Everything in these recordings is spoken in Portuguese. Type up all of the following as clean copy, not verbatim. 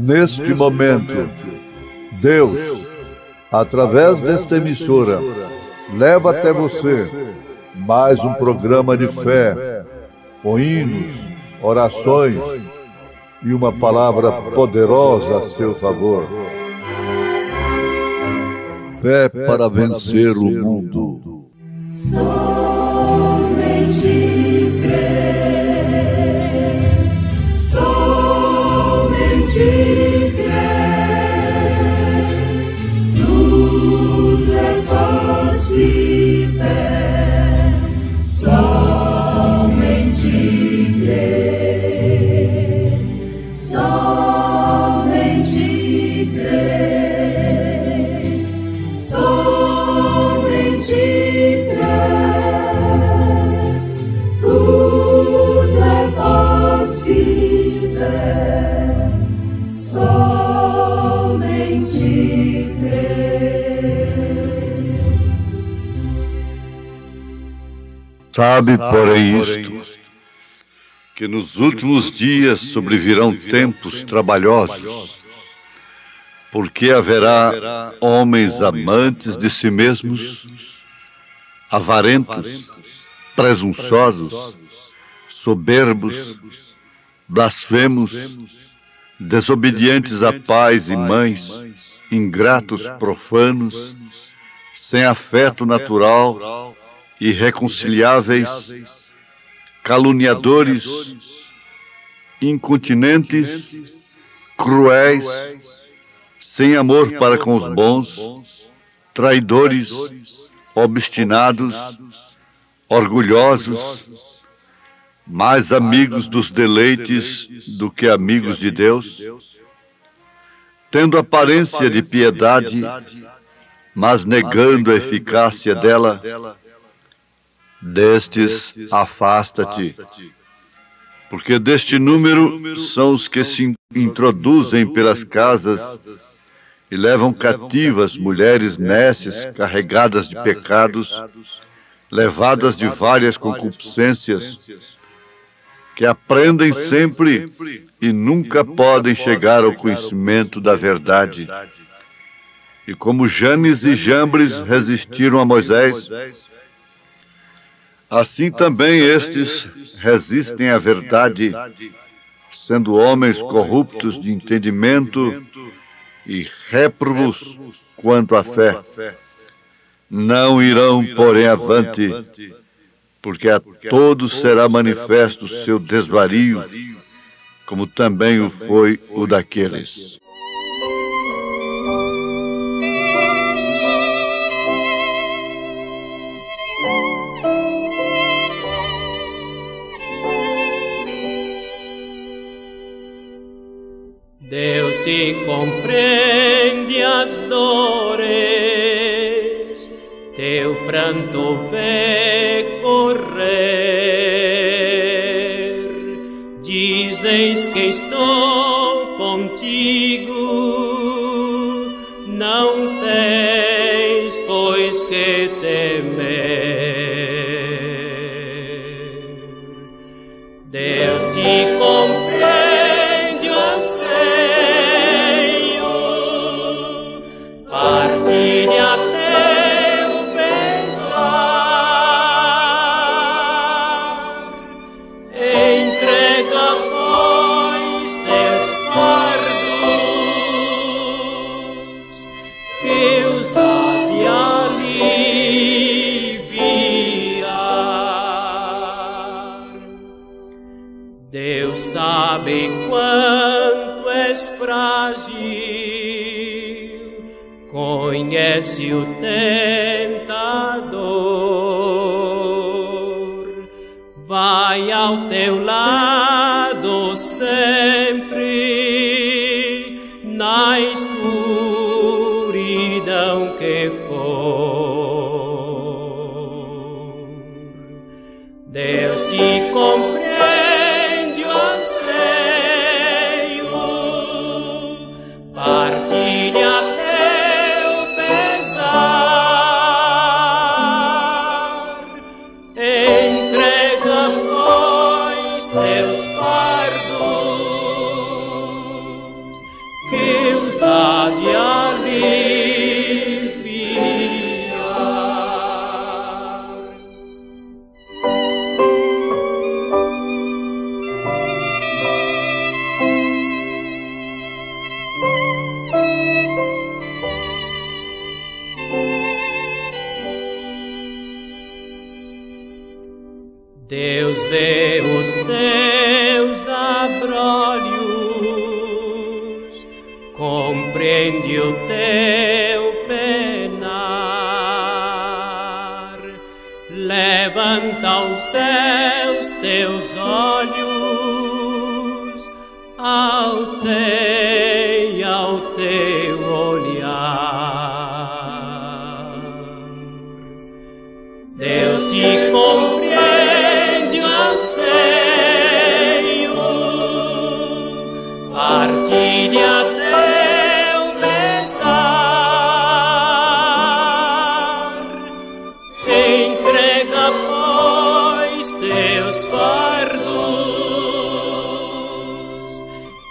Neste momento, Deus, através desta emissora, leva até você mais um programa de fé, com hinos, orações e uma palavra poderosa a seu favor. Fé para vencer o mundo. Somente crer, somente crer, tudo é possível, somente crer, somente crer, somente crer, tudo é possível, somente crer. Sabe, porém, isto, que nos últimos dias sobrevirão tempos trabalhosos, porque haverá homens amantes de si mesmos, avarentos, presunçosos, soberbos, blasfemos, desobedientes a pais e mães, ingratos, profanos, sem afeto natural, irreconciliáveis, caluniadores, incontinentes, cruéis, sem amor para com os bons, traidores, obstinados, orgulhosos, mais amigos dos deleites do que amigos de Deus, tendo aparência de piedade, mas negando a eficácia dela. Destes, afasta-te, porque deste número são os que se introduzem pelas casas e levam cativas mulheres nécias, carregadas de pecados, levadas de várias concupiscências, que aprendem sempre e nunca podem chegar ao conhecimento da verdade. E como Janes e Jambres resistiram a Moisés, assim também estes resistem à verdade, sendo homens corruptos de entendimento e réprobos quanto à fé. Não irão, porém, avante, porque a todos será manifesto o seu desvario, como também o foi o daqueles. Deus te compreende as dores, teu pranto vê correr. Dizes que estou contigo, não tens, pois, que temer. Deus te compreende. Deus sabe quanto és frágil, conhece o tentador, vai ao teu lado sempre, na escuridão que for. Deus te compreende. há de aliviar. Deus vê os teus abrolhos, compreende o teu penar, levanta aos céus teus olhos, alteia o teu olhar. Deus te compreende, partilha teu pesar, entrega, pois, teus fardos,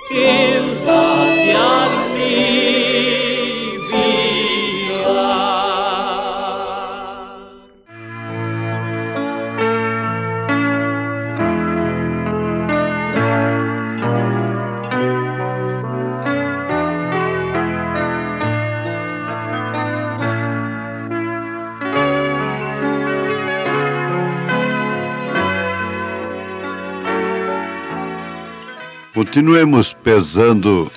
que os há de aliviar. Continuemos pesando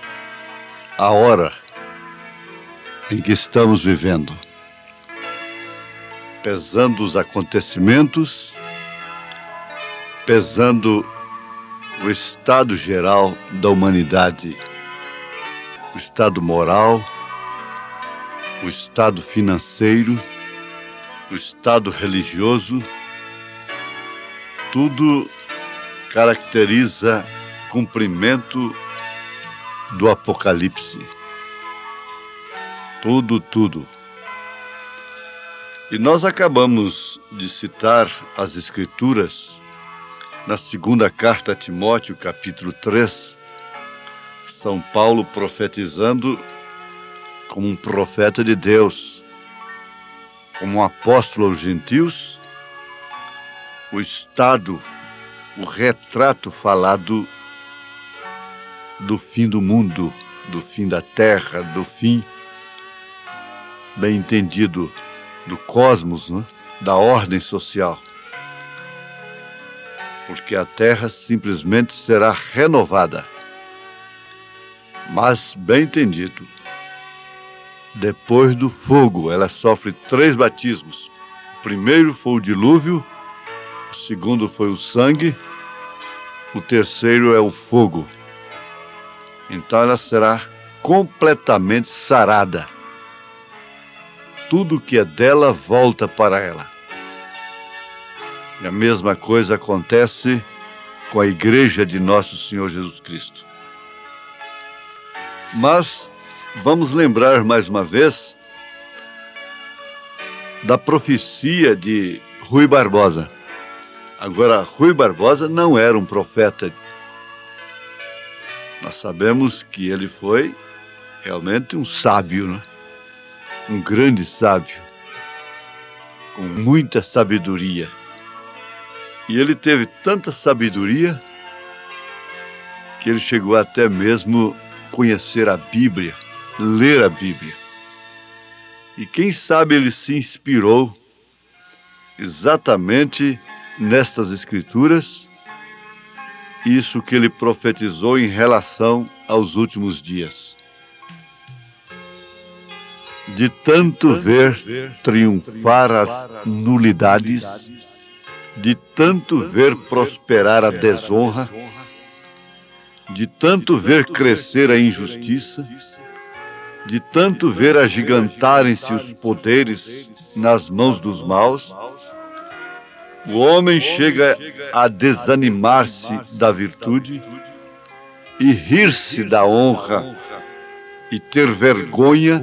a hora em que estamos vivendo, pesando os acontecimentos, pesando o estado geral da humanidade, o estado moral, o estado financeiro, o estado religioso. Tudo caracteriza cumprimento do Apocalipse. Tudo. E nós acabamos de citar as Escrituras na segunda carta a Timóteo, capítulo 3, São Paulo profetizando como um profeta de Deus, como um apóstolo aos gentios, o estado, o retrato falado do fim do mundo, do fim da terra, do fim, bem entendido, do cosmos, né? Da ordem social. Porque a terra simplesmente será renovada. Mas, bem entendido, depois do fogo, ela sofre 3 batismos. O primeiro foi o dilúvio, o segundo foi o sangue, o terceiro é o fogo. Então ela será completamente sarada. Tudo que é dela volta para ela. E a mesma coisa acontece com a igreja de Nosso Senhor Jesus Cristo. Mas vamos lembrar mais uma vez da profecia de Rui Barbosa. Agora, Rui Barbosa não era um profeta. Nós sabemos que ele foi realmente um sábio, né? Um grande sábio, com muita sabedoria. E ele teve tanta sabedoria que ele chegou até mesmo conhecer a Bíblia, ler a Bíblia. E quem sabe ele se inspirou exatamente nestas Escrituras, isso que ele profetizou em relação aos últimos dias. De tanto ver triunfar as nulidades, de tanto ver prosperar a desonra, de tanto ver crescer a injustiça, de tanto ver agigantarem-se os poderes nas mãos dos maus, o homem chega a desanimar-se da virtude e rir-se da honra e ter vergonha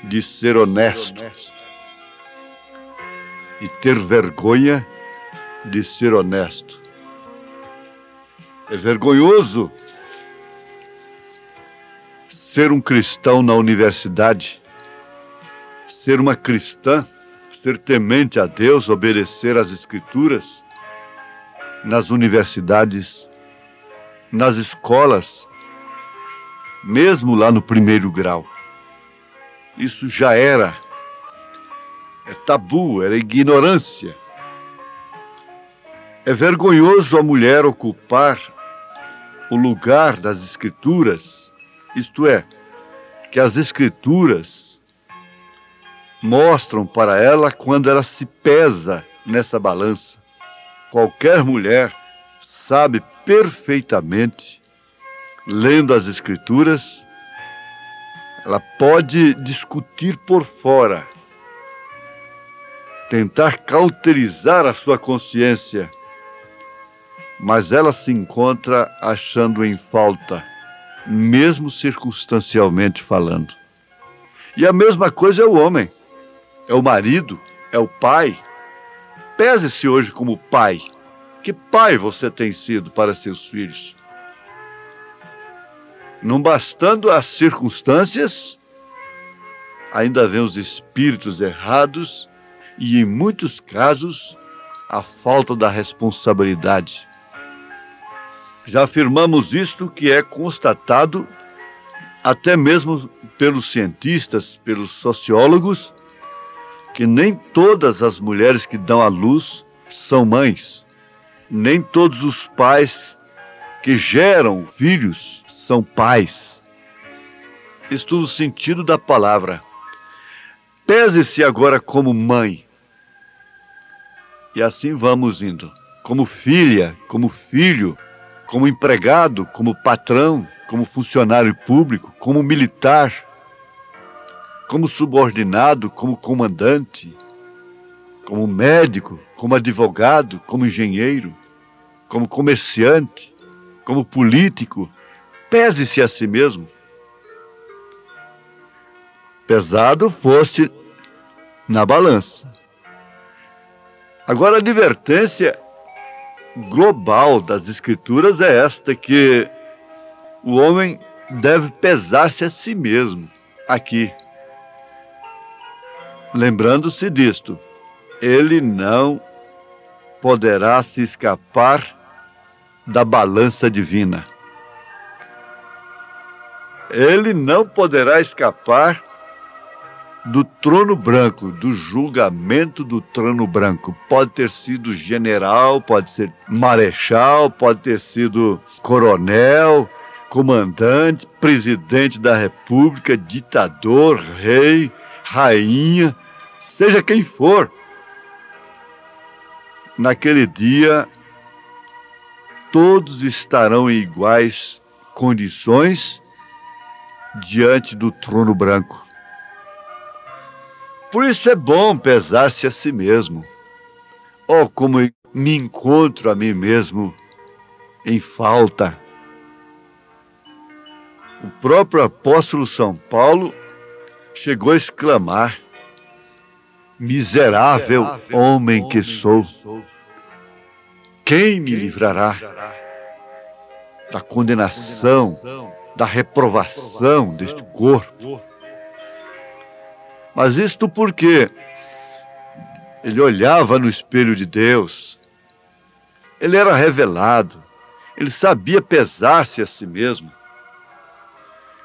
de ser honesto. E ter vergonha de ser honesto. É vergonhoso ser um cristão na universidade, ser uma cristã, ser temente a Deus, obedecer às Escrituras, nas universidades, nas escolas, mesmo lá no primeiro grau. Isso já era tabu, era ignorância. É vergonhoso a mulher ocupar o lugar das Escrituras, isto é, que as Escrituras mostram para ela quando ela se pesa nessa balança. Qualquer mulher sabe perfeitamente, lendo as Escrituras, ela pode discutir por fora, tentar cauterizar a sua consciência, mas ela se encontra achando em falta, mesmo circunstancialmente falando. E a mesma coisa é o homem, é o marido, é o pai. Pese-se hoje como pai. Que pai você tem sido para seus filhos? Não bastando as circunstâncias, ainda vem os espíritos errados e, em muitos casos, a falta da responsabilidade. Já afirmamos isto, que é constatado até mesmo pelos cientistas, pelos sociólogos, que nem todas as mulheres que dão à luz são mães. Nem todos os pais que geram filhos são pais. Isto no sentido da palavra. Pese-se agora como mãe. E assim vamos indo. Como filha, como filho, como empregado, como patrão, como funcionário público, como militar, como subordinado, como comandante, como médico, como advogado, como engenheiro, como comerciante, como político. Pese-se a si mesmo. Pesado foste na balança. Agora, a advertência global das Escrituras é esta, que o homem deve pesar-se a si mesmo aqui. Lembrando-se disto, ele não poderá se escapar da balança divina. Ele não poderá escapar do trono branco, do julgamento do trono branco. Pode ter sido general, pode ser marechal, pode ter sido coronel, comandante, presidente da República, ditador, rei, rainha, seja quem for. Naquele dia, todos estarão em iguais condições diante do trono branco. Por isso é bom pesar-se a si mesmo. Oh, como eu me encontro a mim mesmo em falta. O próprio apóstolo São Paulo chegou a exclamar: miserável homem que sou, quem me livrará da condenação, da reprovação deste corpo? Mas isto porque ele olhava no espelho de Deus, ele era revelado, ele sabia pesar-se a si mesmo.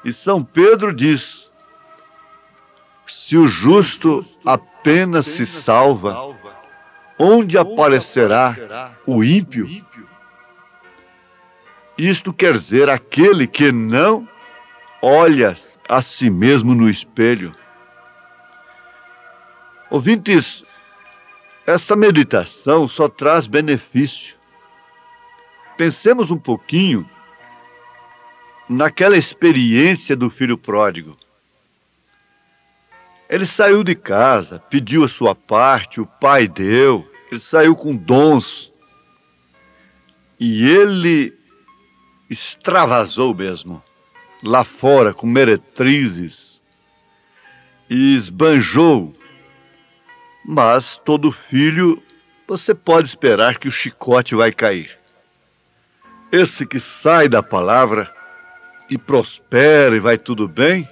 E São Pedro diz: se o justo apenas se salva, onde aparecerá o ímpio? Isto quer dizer aquele que não olha a si mesmo no espelho. Ouvintes, essa meditação só traz benefício. Pensemos um pouquinho naquela experiência do filho pródigo. Ele saiu de casa, pediu a sua parte, o pai deu, ele saiu com dons. E ele extravasou mesmo, lá fora, com meretrizes, e esbanjou. Mas todo filho, você pode esperar que o chicote vai cair. Esse que sai da palavra e prospera e vai tudo bem,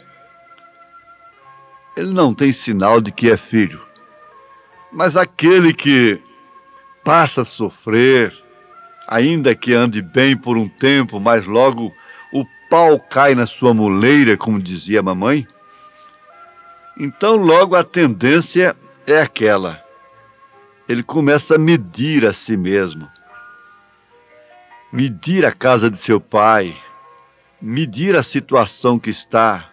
ele não tem sinal de que é filho. Mas aquele que passa a sofrer, ainda que ande bem por um tempo, mas logo o pau cai na sua moleira, como dizia a mamãe, então logo a tendência é aquela. Ele começa a medir a si mesmo, medir a casa de seu pai, medir a situação que está.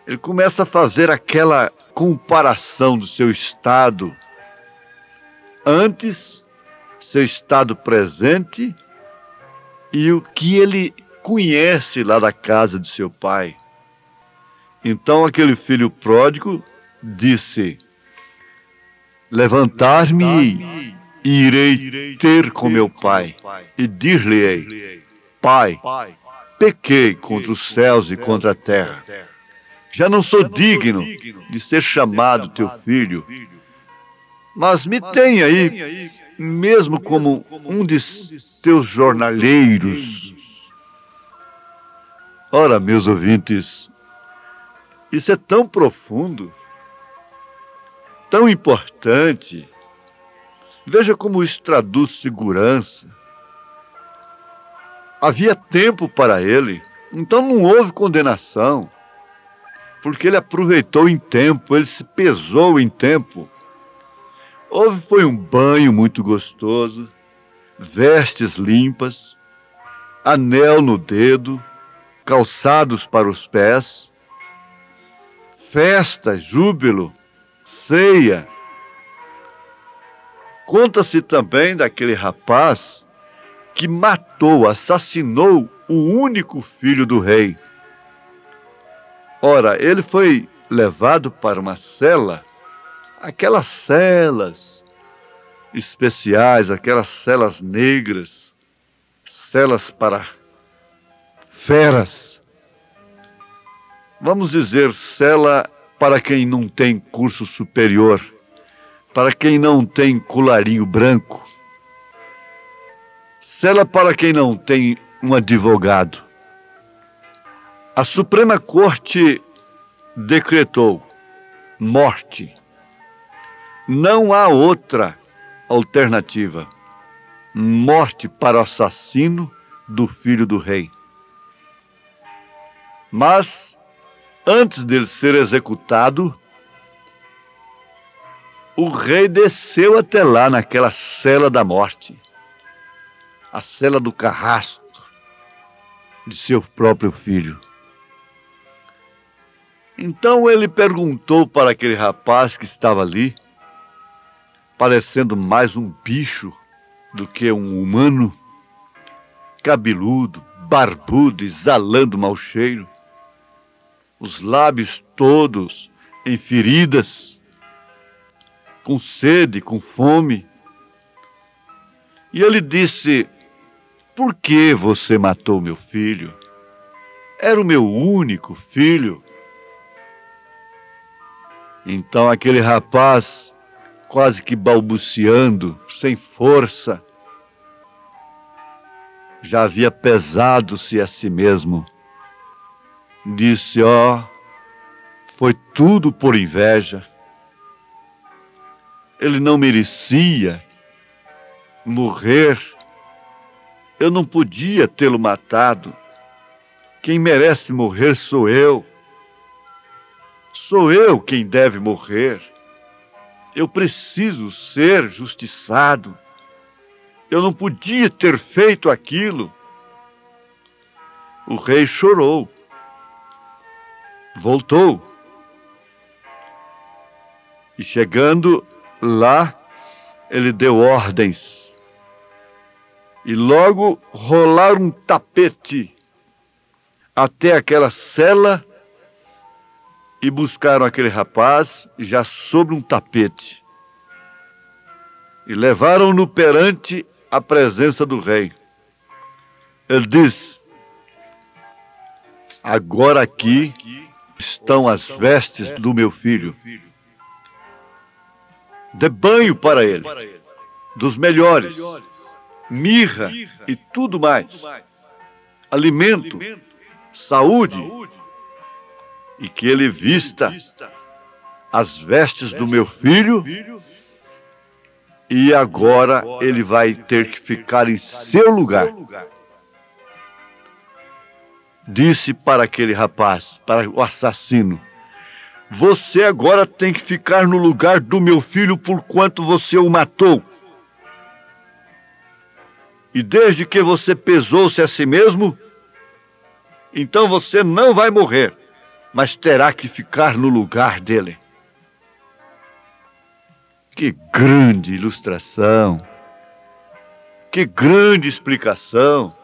Ele começa a fazer aquela comparação do seu estado antes, seu estado presente e o que ele conhece lá da casa de seu pai. Então aquele filho pródigo disse: levantar-me e irei ter com meu pai e dir-lhe-ei: Pai, pequei contra os céus e contra a terra. Já não sou digno de ser chamado teu filho, mas me tem aí, mesmo como um de teus jornaleiros. Ora, meus ouvintes, isso é tão profundo, tão importante. Veja como isso traduz segurança. Havia tempo para ele, então não houve condenação, porque ele aproveitou em tempo, ele se pesou em tempo. Foi um banho muito gostoso, vestes limpas, anel no dedo, calçados para os pés, festa, júbilo, ceia. Conta-se também daquele rapaz que matou, assassinou o único filho do rei. Ora, ele foi levado para uma cela, aquelas celas especiais, aquelas celas negras, celas para feras. Vamos dizer, cela para quem não tem curso superior, para quem não tem colarinho branco, cela para quem não tem um advogado. A Suprema Corte decretou morte. Não há outra alternativa. Morte para o assassino do filho do rei. Mas, antes dele ser executado, o rei desceu até lá naquela cela da morte, a cela do carrasco de seu próprio filho. Então ele perguntou para aquele rapaz que estava ali, parecendo mais um bicho do que um humano, cabeludo, barbudo, exalando mau cheiro, os lábios todos em feridas, com sede, com fome. E ele disse: por que você matou meu filho? Era o meu único filho. Então aquele rapaz, quase que balbuciando, sem força, já havia pesado-se a si mesmo. Disse: foi tudo por inveja. Ele não merecia morrer. Eu não podia tê-lo matado. Quem merece morrer sou eu. Sou eu quem deve morrer. Eu preciso ser justiçado. Eu não podia ter feito aquilo. O rei chorou. Voltou. E chegando lá, ele deu ordens. E logo rolaram um tapete até aquela cela e buscaram aquele rapaz já sobre um tapete. E levaram-no perante a presença do rei. Ele disse: agora aqui estão as vestes do meu filho. Dê banho para ele, dos melhores, mirra e tudo mais. Alimento, saúde, e que ele vista as vestes do meu filho, e agora ele vai ter que ficar em seu lugar. Disse para aquele rapaz, para o assassino: você agora tem que ficar no lugar do meu filho porquanto você o matou. E desde que você pesou-se a si mesmo, então você não vai morrer, mas terá que ficar no lugar dele. Que grande ilustração! Que grande explicação!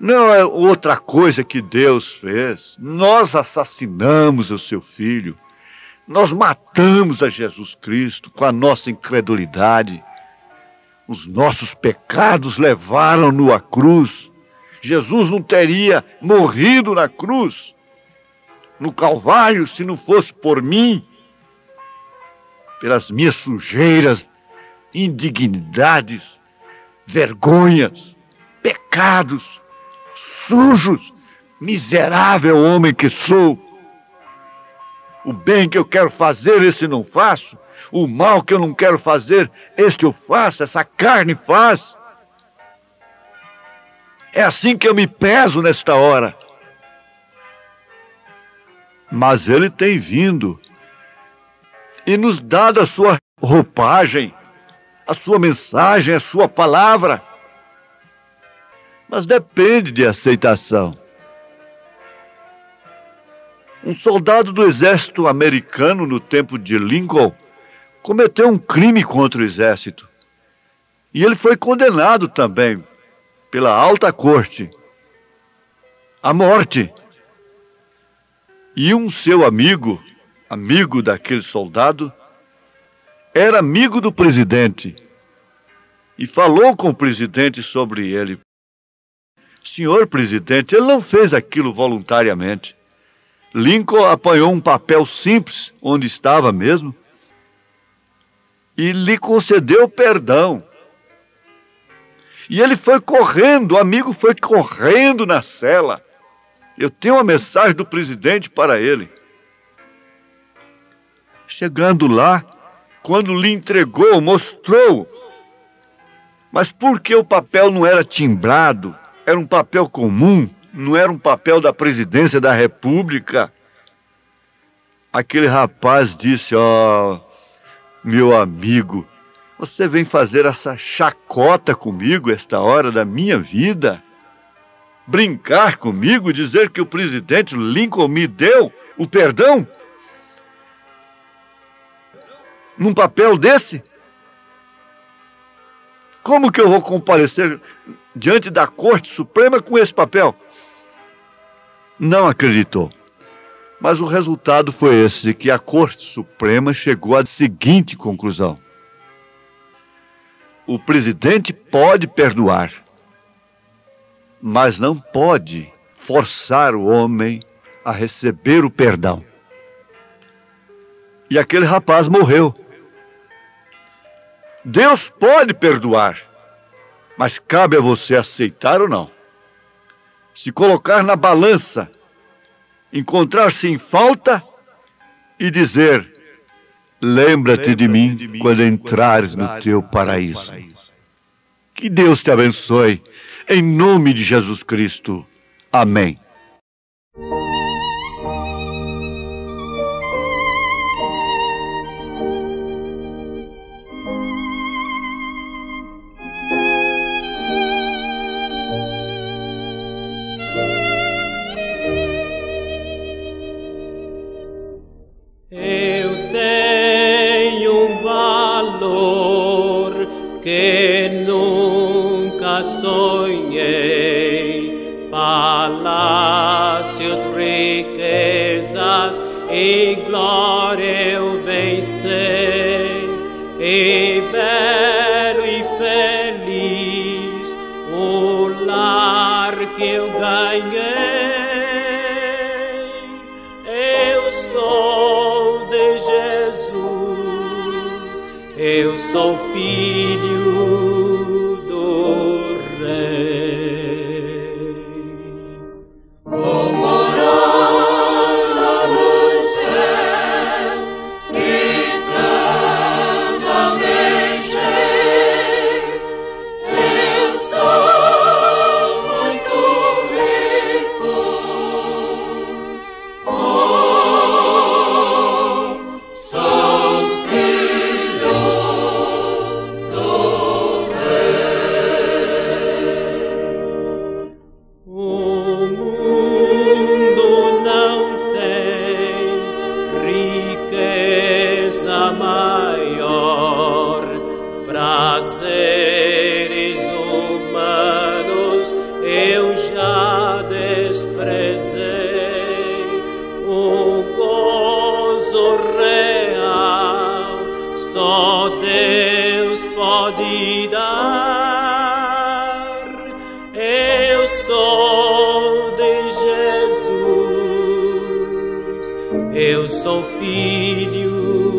Não é outra coisa que Deus fez. Nós assassinamos o seu filho. Nós matamos a Jesus Cristo com a nossa incredulidade. Os nossos pecados levaram-no à cruz. Jesus não teria morrido na cruz, no Calvário, se não fosse por mim, pelas minhas sujeiras, indignidades, vergonhas, pecados, sujos, miserável homem que sou. O bem que eu quero fazer, esse não faço. O mal que eu não quero fazer, este eu faço, essa carne faz. É assim que eu me peso nesta hora. Mas ele tem vindo e nos dado a sua roupagem, a sua mensagem, a sua palavra. Mas depende de aceitação. Um soldado do exército americano no tempo de Lincoln cometeu um crime contra o exército. E ele foi condenado também pela alta corte à morte. E um seu amigo daquele soldado, era amigo do presidente e falou com o presidente sobre ele. Senhor presidente, ele não fez aquilo voluntariamente. Lincoln apanhou um papel simples, onde estava mesmo, e lhe concedeu perdão. E ele foi correndo, o amigo foi correndo na cela. Eu tenho uma mensagem do presidente para ele. Chegando lá, quando lhe entregou, mostrou. Mas por que o papel não era timbrado? Era um papel comum, não era um papel da presidência da República. Aquele rapaz disse: ó, meu amigo, você vem fazer essa chacota comigo esta hora da minha vida? Brincar comigo, dizer que o presidente Lincoln me deu o perdão? Num papel desse? Como que eu vou comparecer diante da Corte Suprema com esse papel? Não acreditou. Mas o resultado foi esse, que a Corte Suprema chegou à seguinte conclusão: o presidente pode perdoar, mas não pode forçar o homem a receber o perdão. E aquele rapaz morreu. Deus pode perdoar, mas cabe a você aceitar ou não. Se colocar na balança, encontrar-se em falta e dizer: lembra-te de mim quando entrares no teu paraíso. Que Deus te abençoe, em nome de Jesus Cristo. Amém. Eu tenho um valor que nunca sonhei, palácios, riquezas e glória eu bem sei, e belo e feliz o lar que eu ganhei. Eu sou de Jesus, eu sou filho do Rei. Eu sou filho